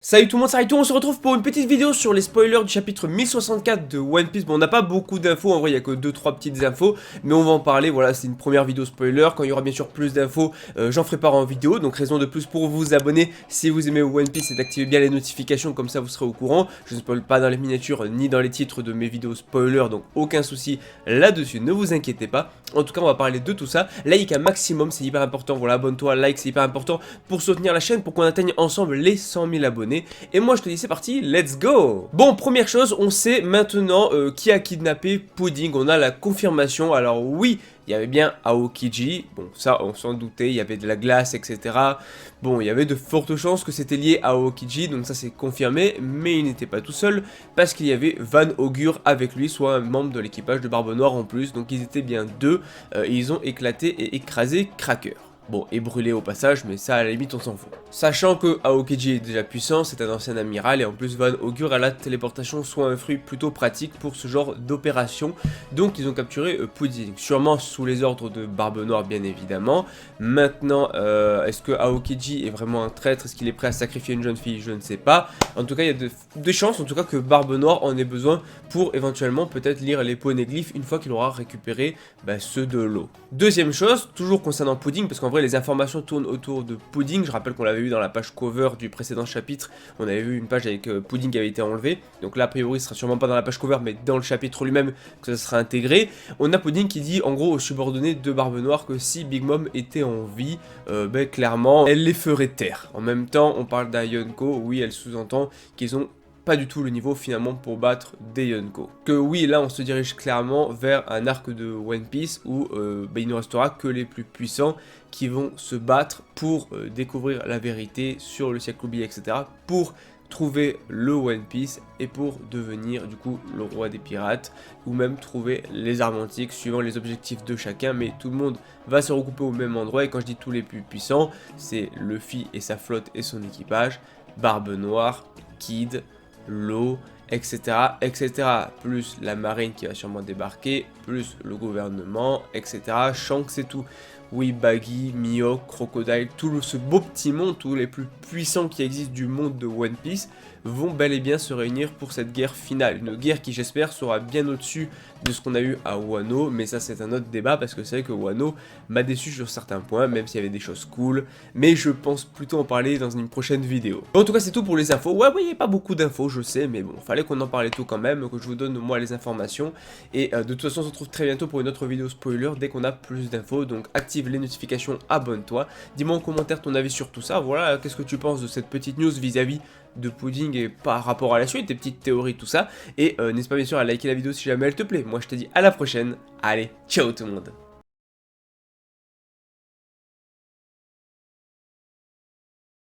Salut tout le monde, salut tout le monde, on se retrouve pour une petite vidéo sur les spoilers du chapitre 1064 de One Piece. Bon, on n'a pas beaucoup d'infos, en vrai il n'y a que 2-3 petites infos, mais on va en parler, voilà, c'est une première vidéo spoiler. Quand il y aura bien sûr plus d'infos, j'en ferai part en vidéo, donc raison de plus pour vous abonner si vous aimez One Piece et d'activer bien les notifications, comme ça vous serez au courant. Je ne spoil pas dans les miniatures ni dans les titres de mes vidéos spoilers, donc aucun souci là-dessus, ne vous inquiétez pas. En tout cas on va parler de tout ça, like un maximum, c'est hyper important, voilà, abonne-toi, like, c'est hyper important pour soutenir la chaîne, pour qu'on atteigne ensemble les 100 000 abonnés. Et moi je te dis c'est parti, let's go. Bon, première chose, on sait maintenant qui a kidnappé Pudding, on a la confirmation. Alors oui, il y avait bien Aokiji, bon ça on s'en doutait, il y avait de la glace etc. Bon, il y avait de fortes chances que c'était lié à Aokiji, donc ça c'est confirmé, mais il n'était pas tout seul, parce qu'il y avait Van Augure avec lui, soit un membre de l'équipage de Barbe Noire en plus, donc ils étaient bien deux, et ils ont éclaté et écrasé Cracker. Bon, et brûlé au passage, mais ça à la limite on s'en fout. Sachant que Aokiji est déjà puissant, c'est un ancien amiral, et en plus Van Augure a la téléportation soit un fruit plutôt pratique pour ce genre d'opération. Donc ils ont capturé Pudding, sûrement sous les ordres de Barbe Noire bien évidemment. Maintenant, est-ce que Aokiji est vraiment un traître? Est-ce qu'il est prêt à sacrifier une jeune fille? Je ne sais pas. En tout cas, il y a des chances en tout cas que Barbe Noire en ait besoin pour éventuellement peut-être lire les poneglyphes une fois qu'il aura récupéré ceux de l'eau. Deuxième chose, toujours concernant Pudding, parce qu'en vrai les informations tournent autour de Pudding. Je rappelle qu'on l'avait vu dans la page cover du précédent chapitre, on avait vu une page avec Pudding qui avait été enlevé, donc là a priori ce sera sûrement pas dans la page cover mais dans le chapitre lui-même que ça sera intégré. On a Pudding qui dit en gros aux subordonnés de Barbe Noire que si Big Mom était en vie, clairement elle les ferait taire. En même temps on parle d'un Yonko, oui elle sous-entend qu'ils ont pas du tout le niveau finalement pour battre des Yonko. Que oui, là on se dirige clairement vers un arc de One Piece où il ne restera que les plus puissants qui vont se battre pour découvrir la vérité sur le siècle oublié, etc. Pour trouver le One Piece et pour devenir du coup le roi des pirates, ou même trouver les armes antiques suivant les objectifs de chacun, mais tout le monde va se regrouper au même endroit. Et quand je dis tous les plus puissants, c'est Luffy et sa flotte et son équipage, Barbe Noire, Kid, l'eau, etc., etc., plus la marine qui va sûrement débarquer, plus le gouvernement, etc., Shanks et tout. Oui, Baggy, Mihawk, Crocodile, tout ce beau petit monde, tous les plus puissants qui existent du monde de One Piece, vont bel et bien se réunir pour cette guerre finale. Une guerre qui, j'espère, sera bien au-dessus de ce qu'on a eu à Wano, mais ça c'est un autre débat parce que c'est vrai que Wano m'a déçu sur certains points, même s'il y avait des choses cool, mais je pense plutôt en parler dans une prochaine vidéo. En tout cas, c'est tout pour les infos. Ouais, il n'y a pas beaucoup d'infos, je sais, mais bon, fallait qu'on en parlait tout quand même, que je vous donne moi les informations, et de toute façon, on se retrouve très bientôt pour une autre vidéo spoiler dès qu'on a plus d'infos, donc active les notifications, abonne-toi, dis-moi en commentaire ton avis sur tout ça, voilà, qu'est-ce que tu penses de cette petite news vis-à-vis de Pudding et par rapport à la suite, tes petites théories, tout ça, et n'hésite pas bien sûr à liker la vidéo si jamais elle te plaît. Moi je te dis à la prochaine, allez, ciao tout le monde.